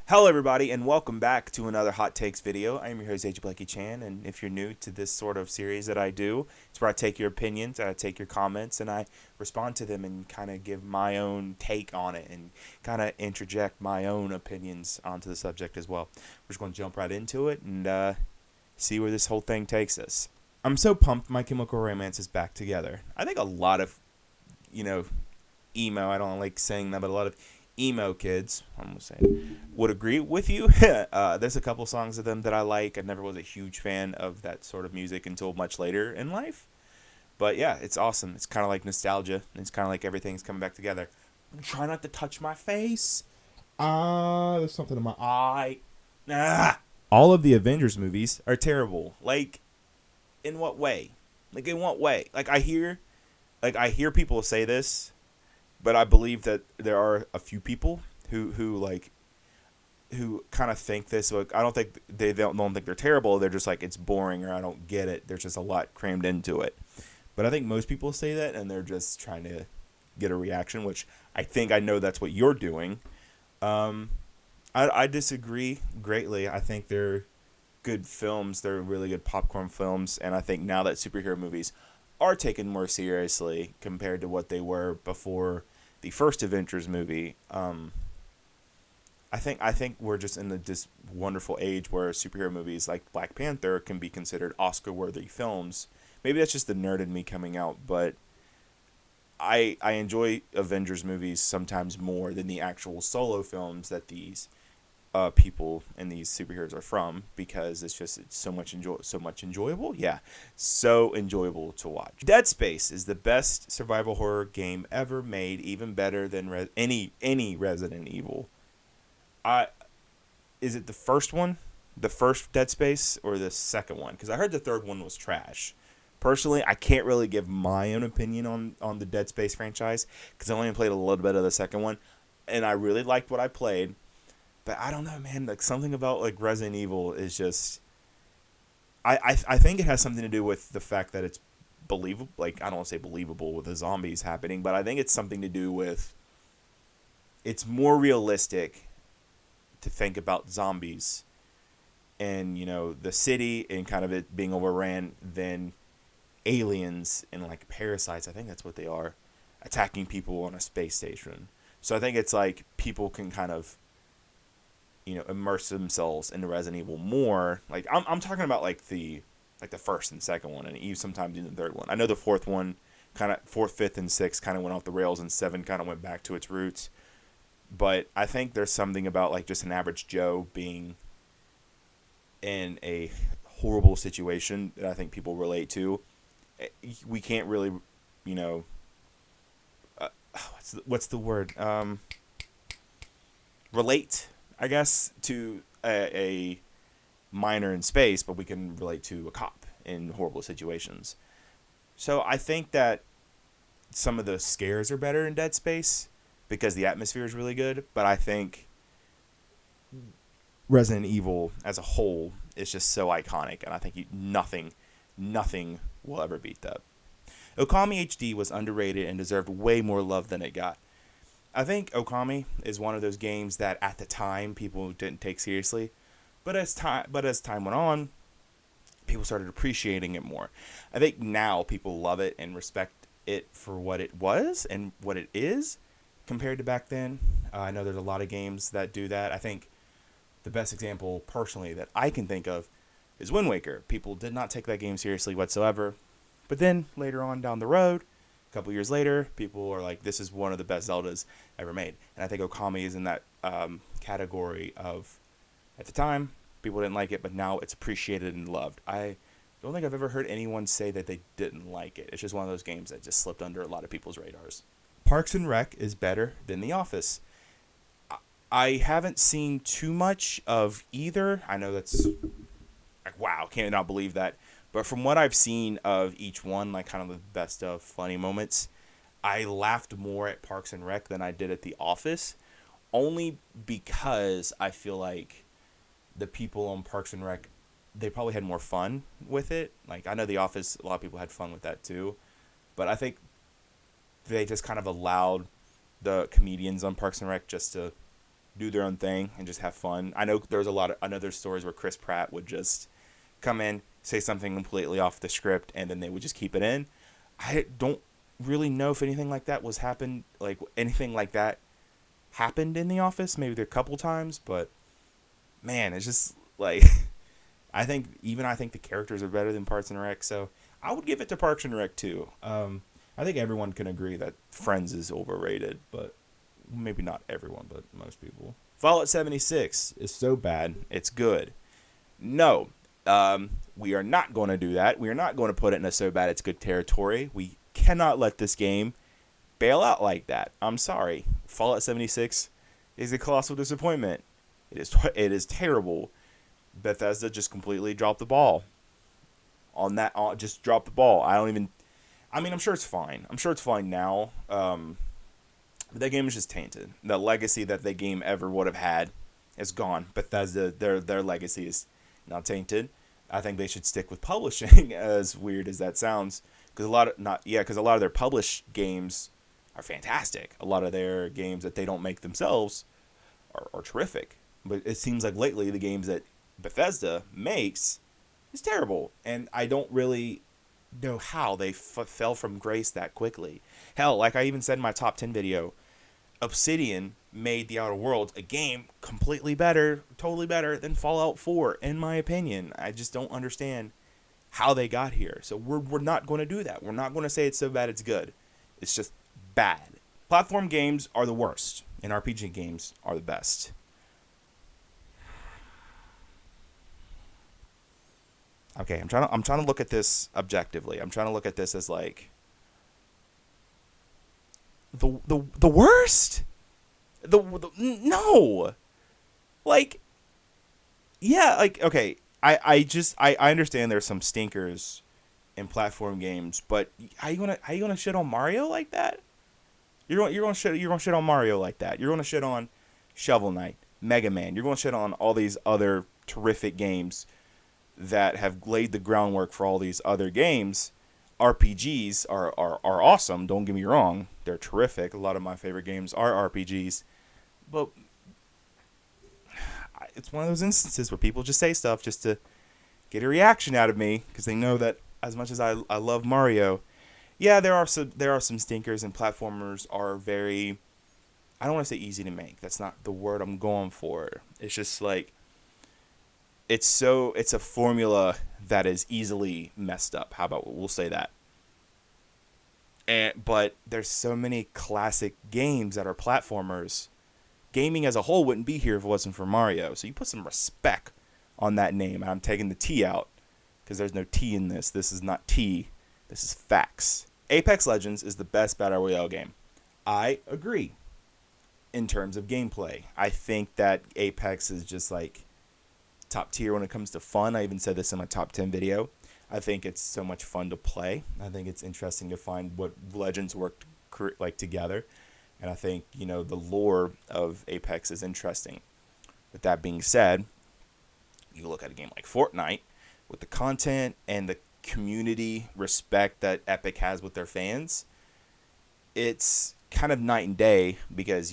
Hello everybody and welcome back to another Hot Takes video. I am your host AgentBlackieChan, and if you're new to this sort of series that I do, it's where I take your opinions, I take your comments, and I respond to them and kind of give my own take on it and kind of interject my own opinions onto the subject as well. We're just going to jump right into it and see where this whole thing takes us. I'm so pumped My Chemical Romance is back together. I think a lot of, emo, I don't like saying that, but a lot of emo kids, I'm gonna say, would agree with you. There's a couple songs of them that I like. I never was a huge fan of that sort of music until much later in life. But yeah, it's awesome. It's kind of like nostalgia. It's kind of like everything's coming back together. Try not to touch my face. There's something in my eye. All of the Avengers movies are terrible. Like, in what way? In what way? I hear people say this, but I believe that there are a few people who kind of think this. Like, I don't think they don't think they're terrible. They're just like, it's boring, or I don't get it. There's just a lot crammed into it. But I think most people say that, and they're just trying to get a reaction, which I know that's what you're doing. I disagree greatly. I think they're good films. They're really good popcorn films, and I think now that superhero movies are taken more seriously compared to what they were before the first Avengers movie. I think we're just in this wonderful age where superhero movies like Black Panther can be considered Oscar-worthy films. Maybe that's just the nerd in me coming out, but I enjoy Avengers movies sometimes more than the actual solo films that these people and these superheroes are from, because it's so much enjoyable. Yeah, so enjoyable to watch. Dead Space is the best survival horror game ever made, even better than any Resident Evil. Is it the first one, the first Dead Space, or the second one? Because I heard the third one was trash. Personally, I can't really give my own opinion on the Dead Space franchise, because I only played a little bit of the second one, and I really liked what I played. But I don't know, man. Something about Resident Evil is just, I think it has something to do with the fact that it's believable. I don't want to say believable with the zombies happening, but I think it's something to do with, it's more realistic to think about zombies and the city and kind of it being overran than aliens and parasites. I think that's what they are, attacking people on a space station. So I think it's people can kind of immerse themselves into Resident Evil more. I'm talking about the first and second one, and even sometimes even the third one. I know the fourth one, fourth, fifth, and sixth kind of went off the rails, and seven kind of went back to its roots. But I think there's something about just an average Joe being in a horrible situation that I think people relate to. We can't really, what's the word? Relate, I guess, to a miner in space, but we can relate to a cop in horrible situations. So I think that some of the scares are better in Dead Space because the atmosphere is really good, but I think Resident Evil as a whole is just so iconic, and I think nothing will ever beat that. Okami HD was underrated and deserved way more love than it got. I think Okami is one of those games that at the time people didn't take seriously, but as time went on, people started appreciating it more. I think now people love it and respect it for what it was and what it is compared to back then. I know there's a lot of games that do that. I think the best example personally that I can think of is Wind Waker. People did not take that game seriously whatsoever, but then later on down the road, a couple years later, people are like, this is one of the best Zeldas ever made. And I think Okami is in that category of, at the time, people didn't like it, but now it's appreciated and loved. I don't think I've ever heard anyone say that they didn't like it. It's just one of those games that just slipped under a lot of people's radars. Parks and Rec is better than The Office. I haven't seen too much of either. I know that's, wow, cannot believe that. But from what I've seen of each one, kind of the best of funny moments, I laughed more at Parks and Rec than I did at The Office, only because I feel like the people on Parks and Rec, they probably had more fun with it. I know The Office, a lot of people had fun with that too, but I think they just kind of allowed the comedians on Parks and Rec just to do their own thing and just have fun. I know there's a lot of another stories where Chris Pratt would just come in, say something completely off the script, and then they would just keep it in. I don't really know if anything like that anything like that happened in The Office. Maybe there a couple times, but man, it's just like I think the characters are better than Parks and Rec, so I would give it to Parks and Rec too. I think everyone can agree that Friends is overrated, but maybe not everyone, but most people. Fallout 76 is so bad, it's good. No, we are not going to do that. We are not going to put it in a so bad it's good territory. We cannot let this game bail out like that. I'm sorry. Fallout 76 is a colossal disappointment. It is terrible. Bethesda just completely dropped the ball on that. Just dropped the ball. I'm sure it's fine. I'm sure it's fine now. But that game is just tainted. The legacy that the game ever would have had is gone. Bethesda, their legacy is now tainted. I think they should stick with publishing, as weird as that sounds, because a lot of their published games are fantastic. A lot of their games that they don't make themselves are terrific. But it seems like lately the games that Bethesda makes is terrible, and I don't really know how they fell from grace that quickly. Hell, like I even said in my top 10 video, Obsidian made The Outer Worlds a game completely better, totally better than Fallout 4, in my opinion. I just don't understand how they got here. So we're not going to do that. We're not going to say it's so bad it's good. It's just bad. Platform games are the worst, and RPG games are the best. Okay, I'm trying to look at this objectively. I'm trying to look at this as like the worst. No. Like, yeah, like, okay. I understand there's some stinkers in platform games, but how you gonna shit on Mario like that? You're gonna shit on Mario like that. You're gonna shit on Shovel Knight, Mega Man. You're gonna shit on all these other terrific games that have laid the groundwork for all these other games. RPGs are awesome, don't get me wrong. They're terrific. A lot of my favorite games are RPGs. But it's one of those instances where people just say stuff just to get a reaction out of me, because they know that as much as I love Mario, yeah, there are some stinkers, and platformers are very, I don't want to say easy to make. That's not the word I'm going for. It's just like, it's a formula that is easily messed up. How about we'll say that. But there's so many classic games that are platformers. Gaming as a whole wouldn't be here if it wasn't for Mario. So you put some respect on that name. I'm taking the T out because there's no T in this. This is not T. This is facts. Apex Legends is the best Battle Royale game. I agree. In terms of gameplay, I think that Apex is just like top tier when it comes to fun. I even said this in my top 10 video. I think it's so much fun to play. I think it's interesting to find what Legends worked like together. And I think, the lore of Apex is interesting. With that being said, you look at a game like Fortnite, with the content and the community respect that Epic has with their fans, it's kind of night and day, because,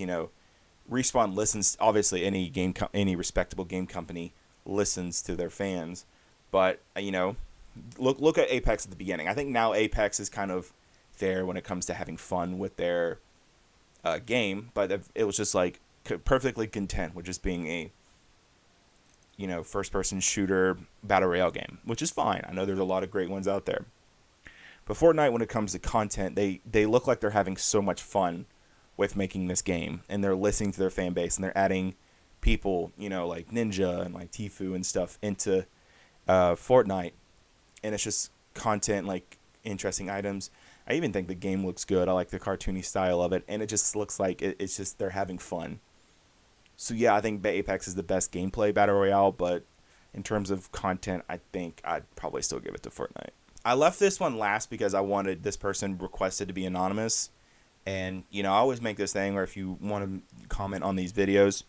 Respawn listens, obviously any respectable game company listens to their fans, but look at Apex at the beginning. I think now Apex is kind of there when it comes to having fun with their game, but it was just like perfectly content with just being a first person shooter battle royale game, which is fine. I know there's a lot of great ones out there, but Fortnite, when it comes to content, they look like they're having so much fun with making this game, and they're listening to their fan base, and they're adding people, like Ninja and like Tfue and stuff into Fortnite, and it's just content, like interesting items. I even think the game looks good. I like the cartoony style of it, and it just looks like it's just they're having fun. So yeah, I think Apex is the best gameplay battle royale, but in terms of content, I think I'd probably still give it to Fortnite. I left this one last because this person requested to be anonymous, and I always make this thing where if you want to comment on these videos,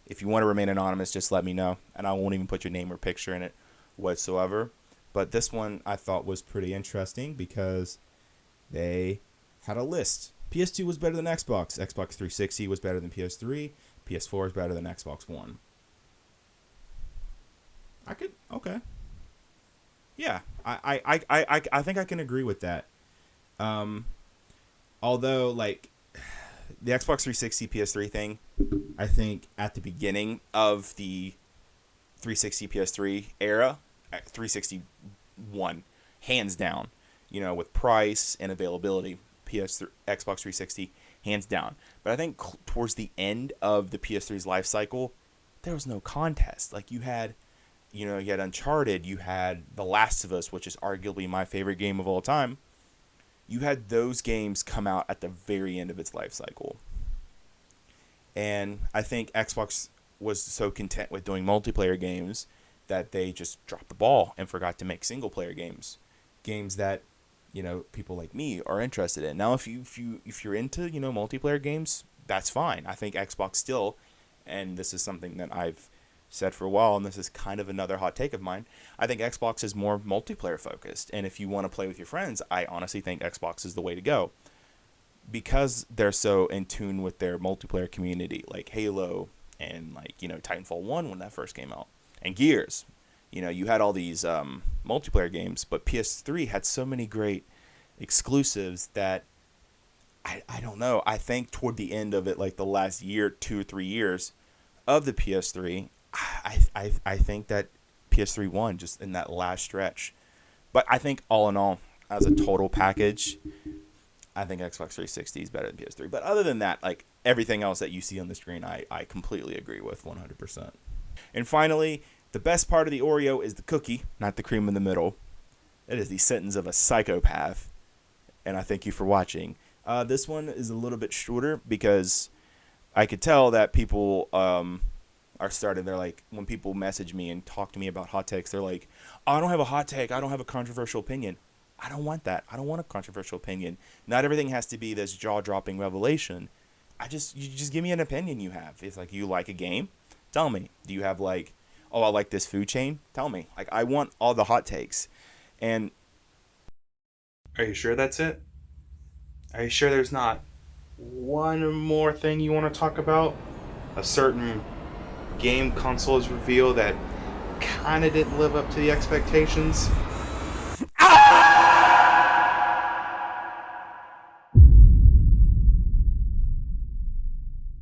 if you want to remain anonymous, just let me know, and I won't even put your name or picture in it whatsoever. But this one I thought was pretty interesting because they had a list. PS2 was better than Xbox. Xbox 360 was better than PS3. PS4 is better than Xbox One. Okay. Yeah, I think I can agree with that. Um, Although, like, the Xbox 360 PS3 thing, I think at the beginning of the 360 PS3 era, 360 won, hands down. You know, with price and availability, Xbox 360, hands down. But I think towards the end of the PS3's life cycle, there was no contest. Like, you had Uncharted, you had The Last of Us, which is arguably my favorite game of all time. You had those games come out at the very end of its life cycle. And I think Xbox was so content with doing multiplayer games that they just dropped the ball and forgot to make single player games. Games that, people like me are interested in. Now if you're into, multiplayer games, that's fine. I think Xbox still, and this is something that I've said for a while, and this is kind of another hot take of mine, I think Xbox is more multiplayer focused. And if you want to play with your friends, I honestly think Xbox is the way to go. Because they're so in tune with their multiplayer community, like Halo and Titanfall 1 when that first came out, and Gears. You had all these multiplayer games, but PS3 had so many great exclusives that I don't know. I think toward the end of it, like the last year, 2 or 3 years of the PS3, I think that PS3 won just in that last stretch. But I think all in all, as a total package, I think Xbox 360 is better than PS3. But other than that, like everything else that you see on the screen, I completely agree with 100%. And finally, the best part of the Oreo is the cookie, not the cream in the middle. It is the sentence of a psychopath. And I thank you for watching. This one is a little bit shorter because I could tell that people are starting. They're like, when people message me and talk to me about hot takes, they're like, oh, I don't have a hot take. I don't have a controversial opinion. I don't want that. I don't want a controversial opinion. Not everything has to be this jaw-dropping revelation. You just give me an opinion you have. It's like, you like a game? Tell me. Do you have I like this food chain? Tell me. Like, I want all the hot takes. And are you sure that's it? Are you sure there's not one more thing you want to talk about? A certain game console's reveal that kind of didn't live up to the expectations?